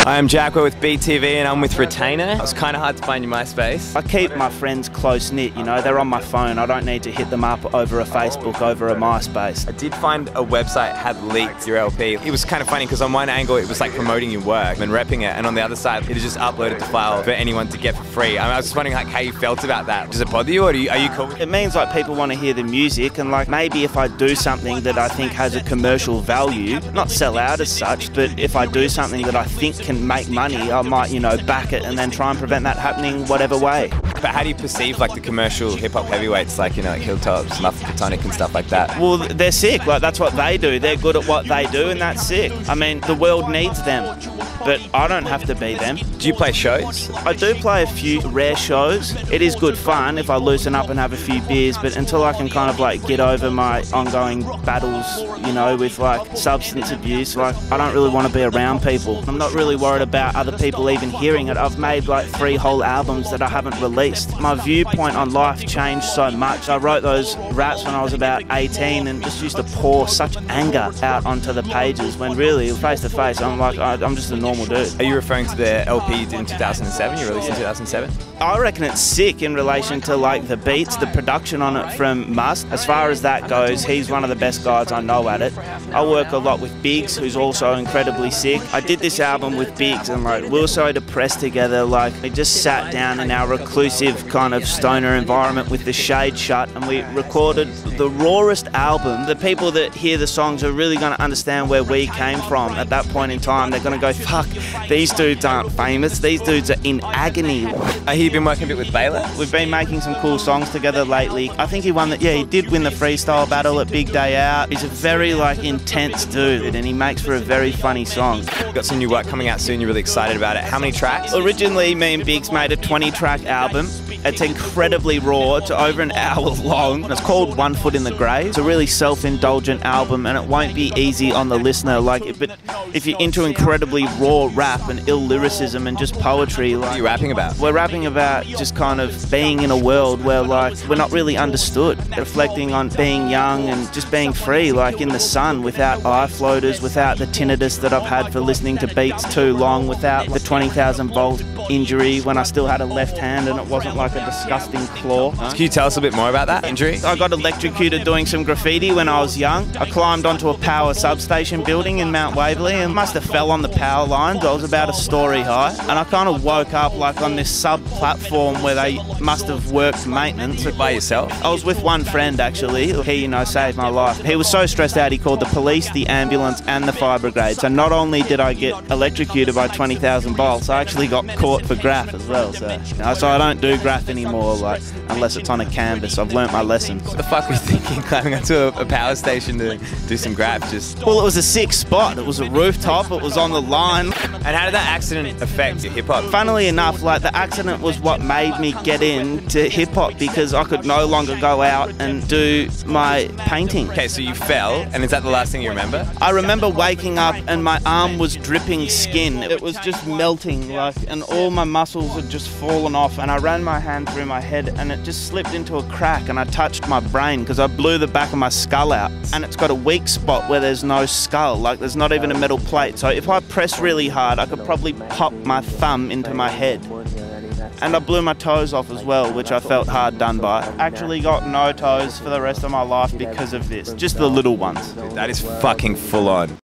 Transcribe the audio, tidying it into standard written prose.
I am Jacko with BTV and I'm with Retainer. It was kind of hard to find your MySpace. I keep my friends close-knit, you know, they're on my phone. I don't need to hit them up over a Facebook, over a MySpace. I did find a website had leaked your LP. It was kind of funny because on one angle it was like promoting your work and repping it, and on the other side it just uploaded the file for anyone to get for free. I was just wondering like how you felt about that. Does it bother you, or are you cool with it? It means like people want to hear the music, and like maybe if I do something that I think has a commercial value, not sell out as such, but if I do something that I think can make money, I might, you know, back it and then try and prevent that happening whatever way. But how do you perceive like the commercial hip-hop heavyweights, like, you know, like Hilltops, Muffin Platonic and stuff like that? Well, they're sick. Like, that's what they do. They're good at what they do, and that's sick. I mean, the world needs them, but I don't have to be them. Do you play shows? I do play a few rare shows. It is good fun if I loosen up and have a few beers, but until I can kind of like get over my ongoing battles, you know, with like substance abuse, like I don't really want to be around people. I'm not really worried about other people even hearing it. I've made like 3 whole albums that I haven't released. My viewpoint on life changed so much. I wrote those raps when I was about 18 and just used to pour such anger out onto the pages, when really, face to face, I'm like, I'm just a normal dude. Are you referring to the LP you did in 2007? You released in 2007? I reckon it's sick in relation to like the beats, the production on it from Must. As far as that goes, he's one of the best guys I know at it. I work a lot with Biggs, who's also incredibly sick. I did this album with Biggs and like we were so depressed together, like we just sat down in our reclusive kind of stoner environment with the shade shut and we recorded the rawest album. The people that hear the songs are really going to understand where we came from at that point in time. They're going to go, fuck, these dudes aren't famous, these dudes are in agony. I hear you've been working a bit with Baylor? We've been making some cool songs together lately. I think he won that, yeah, he did win the freestyle battle at Big Day Out. He's a very like intense dude and he makes for a very funny song. You've got some new work coming out soon, you're really excited about it. How many tracks? Originally, me and Biggs made a 20-track album. It's incredibly raw, it's over an hour long. It's called One Foot in the Grave. It's a really self-indulgent album and it won't be easy on the listener. Like, but if you're into incredibly raw rap and ill lyricism and just poetry, like, what are you rapping about? We're rapping about just kind of being in a world where like we're not really understood. Reflecting on being young and just being free, like in the sun, without eye floaters, without the tinnitus that I've had for listening to beats too long, without the 20,000 volt injury when I still had a left hand and it wasn't like a disgusting claw. Can you tell us a bit more about that injury? I got electrocuted doing some graffiti when I was young. I climbed onto a power substation building in Mount Waverley and must have fell on the power lines. I was about a story high and I kind of woke up like on this sub-platform where they must have worked maintenance. By yourself? I was with one friend actually. He, you know, saved my life. He was so stressed out he called the police, the ambulance and the fire brigade. So not only did I get electrocuted by 20,000 volts, I actually got caught for graph as well. So, you know, so I don't do graph anymore, like unless it's on a canvas. I've learnt my lesson. What the fuck were you thinking climbing onto a power station to do some graph? Well, it was a sick spot. It was a rooftop. It was on the line. And how did that accident affect your hip hop? Funnily enough, like the accident was what made me get into hip hop because I could no longer go out and do my painting. Okay, so you fell, and is that the last thing you remember? I remember waking up and my arm was dripping skin. It was just melting, like, and all my muscles had just fallen off, and I ran my hand through my head and it just slipped into a crack and I touched my brain because I blew the back of my skull out, and it's got a weak spot where there's no skull, like there's not even a metal plate. So if I press really hard, I could probably pop my thumb into my head. And I blew my toes off as well, which I felt hard done by. Actually got no toes for the rest of my life because of this, just the little ones. That is fucking full on.